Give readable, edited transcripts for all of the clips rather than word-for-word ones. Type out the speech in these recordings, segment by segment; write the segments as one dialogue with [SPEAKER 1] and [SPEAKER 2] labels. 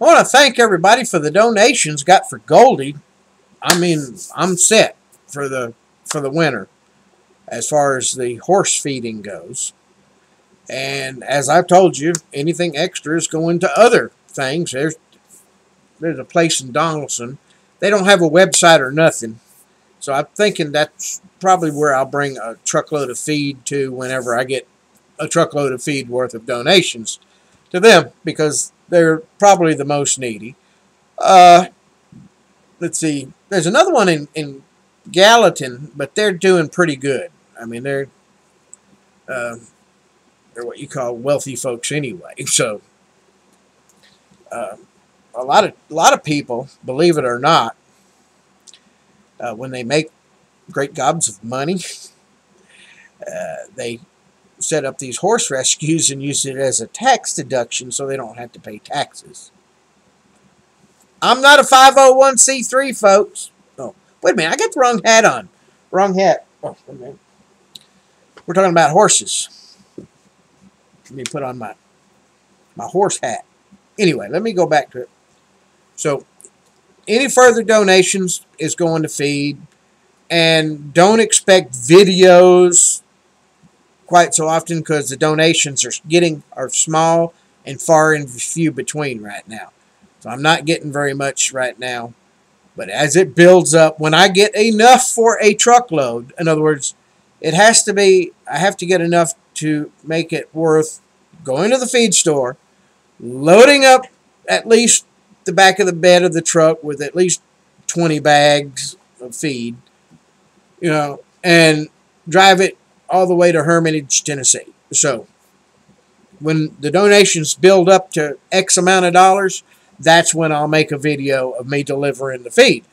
[SPEAKER 1] I want to thank everybody for the donations got for Goldie. I mean, I'm set for the winter as far as the horse feeding goes. And as I've told you, anything extra is going to other things. There's a place in Donaldson. They don't have a website or nothing. So I'm thinking that's probably where I'll bring a truckload of feed to whenever I get a truckload of feed worth of donations to them, because they're probably the most needy. Let's see. There's another one in Gallatin, but they're doing pretty good. I mean, they're what you call wealthy folks anyway. So a lot of people, believe it or not, when they make great gobs of money, they set up these horse rescues and use it as a tax deduction so they don't have to pay taxes. I'm not a 501c3, folks. Oh, wait a minute. I got the wrong hat on. Wrong hat. Oh, wait a minute. We're talking about horses. Let me put on my horse hat. Anyway, let me go back to it. So, any further donations is going to feed. And don't expect videos quite so often, because the donations are small and far and few between right now. So I'm not getting very much right now. But as it builds up, when I get enough for a truckload, in other words, I have to get enough to make it worth going to the feed store, loading up at least the back of the bed of the truck with at least 20 bags of feed, and drive it all the way to Hermitage, Tennessee. So when the donations build up to X amount of dollars, that's when I'll make a video of me delivering the feed.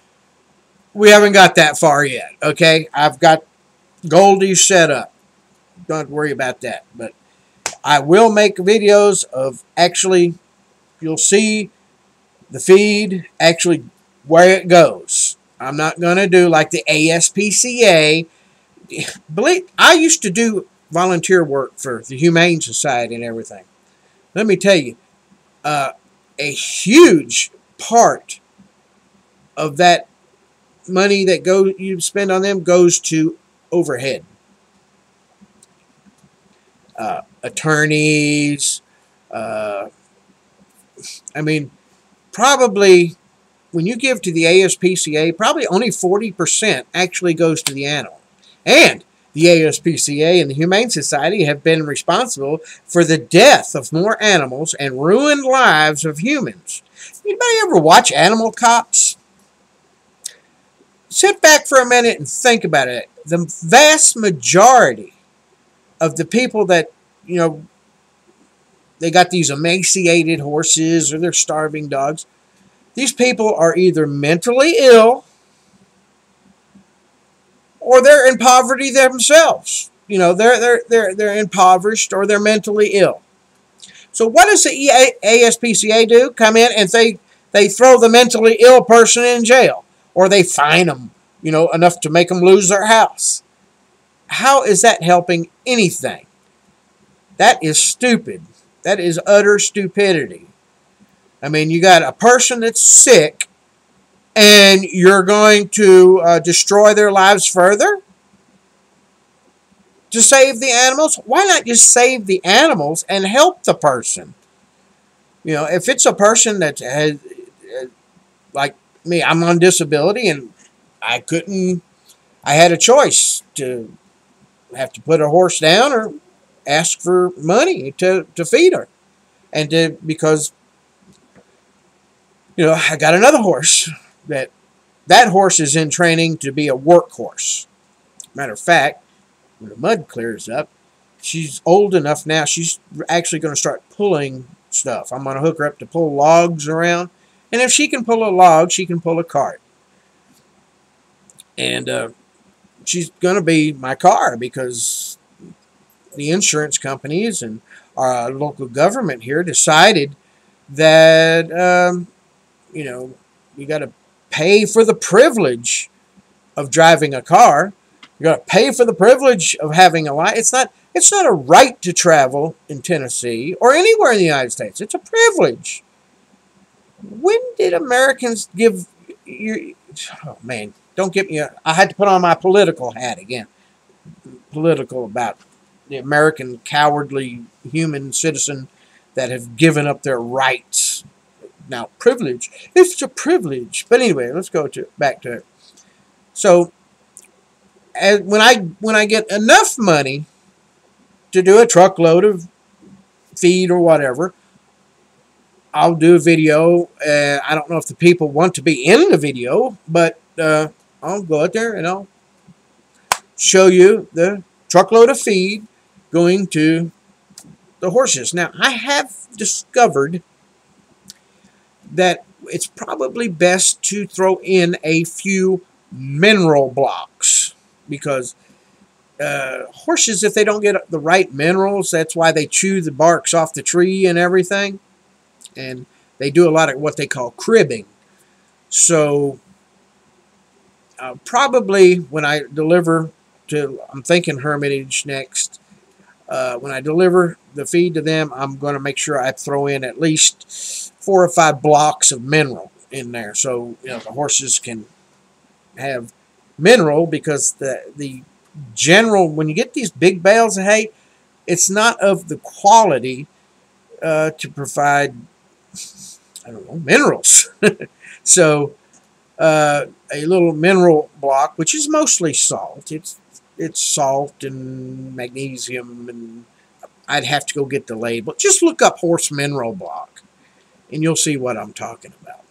[SPEAKER 1] We haven't got that far yet, okay? I've got Goldie set up. Don't have to worry about that. But I will make videos of actually, you'll see the feed, actually where it goes. I'm not going to do like the ASPCA. I used to do volunteer work for the Humane Society and everything. Let me tell you, a huge part of that money that you spend on them goes to overhead. Attorneys. I mean, probably when you give to the ASPCA, probably only 40% actually goes to the animal. And the ASPCA and the Humane Society have been responsible for the death of more animals and ruined lives of humans. Anybody ever watch Animal Cops? Sit back for a minute and think about it. The vast majority of the people that, they got these emaciated horses or they're starving dogs. These people are either mentally ill or they're in poverty themselves. They're impoverished or they're mentally ill. So what does the ASPCA do? Come in and they throw the mentally ill person in jail, or they fine them, enough to make them lose their house. How is that helping anything? That is stupid. That is utter stupidity. I mean, you got a person that's sick, and you're going to destroy their lives further to save the animals? Why not just save the animals and help the person? If it's a person that has, like me, I'm on disability, and I had a choice to have to put a horse down or ask for money to feed her. And because, I got another horse that horse is in training to be a workhorse. Matter of fact, when the mud clears up, she's old enough now, she's actually going to start pulling stuff. I'm going to hook her up to pull logs around. And if she can pull a log, she can pull a cart. And she's going to be my car, because the insurance companies and our local government here decided that, you got to pay for the privilege of driving a car. You got to pay for the privilege of having a license. It's not a right to travel in Tennessee or anywhere in the United States. It's a privilege. When did Americans give you? Oh man, don't get me. I had to put on my political hat again. Political about the American cowardly human citizen that have given up their rights. Now, privilege. It's a privilege. But anyway, let's go back to it. So, when I get enough money to do a truckload of feed or whatever, I'll do a video. I don't know if the people want to be in the video, but I'll go out there and I'll show you the truckload of feed going to the horses. Now, I have discovered that it's probably best to throw in a few mineral blocks because horses, if they don't get the right minerals, that's why they chew the barks off the tree and everything. And they do a lot of what they call cribbing. So probably when I deliver to, I'm thinking Hermitage next, when I deliver the feed to them, I'm going to make sure I throw in at least 4 or 5 blocks of mineral in there. So, the horses can have mineral, because the general, when you get these big bales of hay, it's not of the quality to provide, I don't know, minerals. So a little mineral block, which is mostly salt. It's salt and magnesium, and I'd have to go get the label. Just look up horse mineral block, and you'll see what I'm talking about.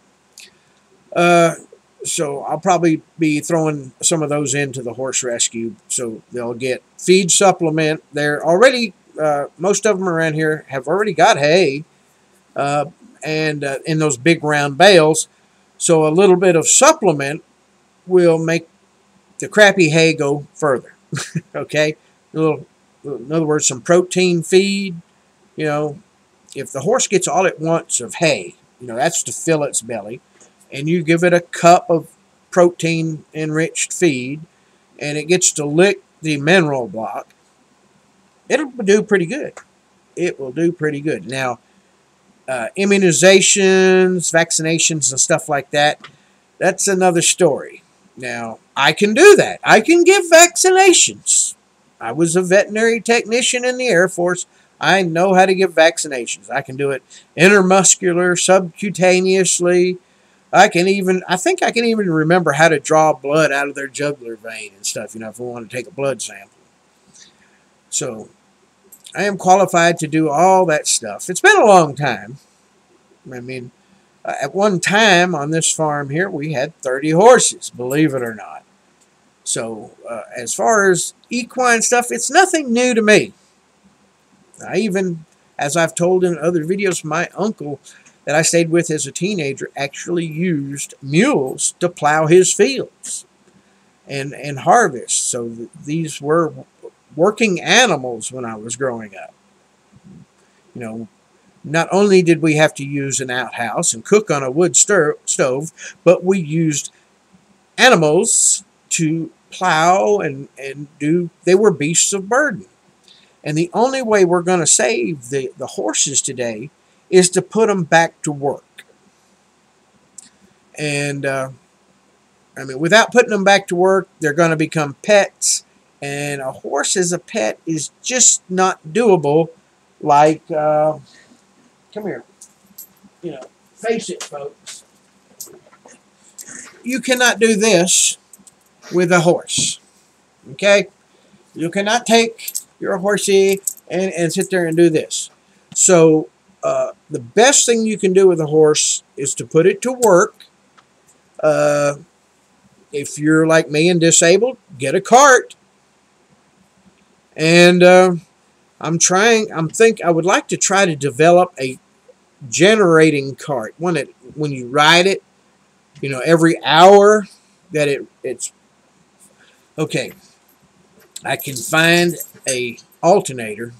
[SPEAKER 1] So I'll probably be throwing some of those into the horse rescue, so they'll get feed supplement. They're already, most of them around here have already got hay, and in those big round bales. So a little bit of supplement will make the crappy hay go further. Okay, in other words, some protein feed. If the horse gets all it wants of hay, that's to fill its belly, and you give it a cup of protein enriched feed, and it gets to lick the mineral block, it'll do pretty good. It will do pretty good. Now, immunizations, vaccinations, and stuff like that, that's another story. Now, I can do that. I can give vaccinations. I was a veterinary technician in the Air Force. I know how to give vaccinations. I can do it intermuscular, subcutaneously. I think I can even remember how to draw blood out of their jugular vein and stuff, if we want to take a blood sample. So, I am qualified to do all that stuff. It's been a long time. I mean, at one time on this farm here, we had 30 horses, believe it or not. So, as far as equine stuff, it's nothing new to me. I even, as I've told in other videos, my uncle that I stayed with as a teenager actually used mules to plow his fields and harvest. So these were working animals when I was growing up. Not only did we have to use an outhouse and cook on a wood stove, but we used animals to plow and do, they were beasts of burden. And the only way we're going to save the horses today is to put them back to work. And, without putting them back to work, they're going to become pets. And a horse as a pet is just not doable like, come here, face it, folks. You cannot do this with a horse, okay? You cannot take your horsey and sit there and do this. So the best thing you can do with a horse is to put it to work. If you're like me and disabled, get a cart. And I would like to try to develop a generating cart. One that when you ride it, every hour that it's okay. I can find a alternator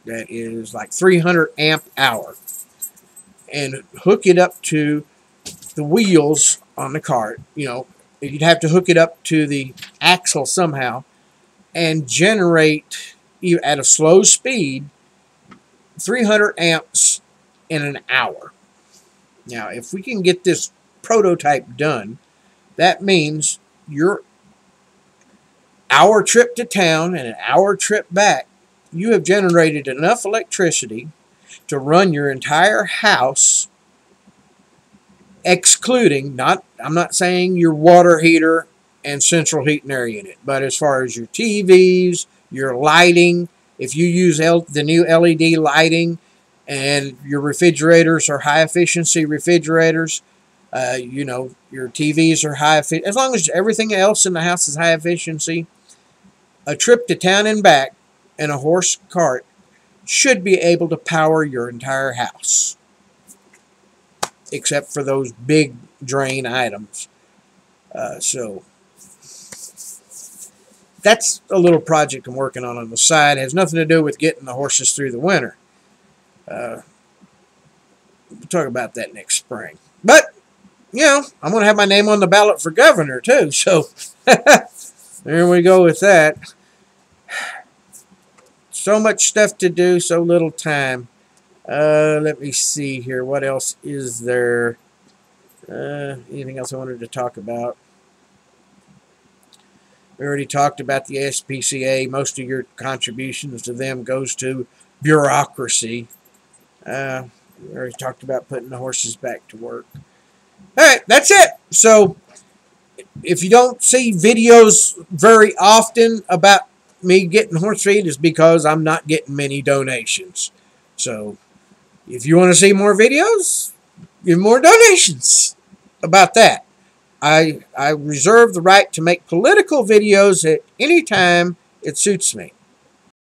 [SPEAKER 1] that is like 300 amp hour and hook it up to the wheels on the cart. You'd have to hook it up to the axle somehow and generate at a slow speed 300 amps in an hour. Now, if we can get this prototype done, that means our trip to town and an hour trip back, you have generated enough electricity to run your entire house, excluding, I'm not saying your water heater and central heat and air unit, but as far as your TVs, your lighting, if you use the new LED lighting, and your refrigerators are high efficiency refrigerators, you know, your TVs are high efficiency, as long as everything else in the house is high efficiency, a trip to town and back in a horse cart should be able to power your entire house, except for those big drain items. So that's a little project I'm working on the side. It has nothing to do with getting the horses through the winter. We'll talk about that next spring. But, you know, I'm going to have my name on the ballot for governor, too. So, there we go with that. So much stuff to do, so little time. Let me see here. What else is there? Anything else I wanted to talk about? We already talked about the SPCA. Most of your contributions to them goes to bureaucracy. We already talked about putting the horses back to work. All right, that's it. So, if you don't see videos very often about me getting horse feed, is because I'm not getting many donations. So, if you want to see more videos, give more donations about that. I reserve the right to make political videos at any time it suits me.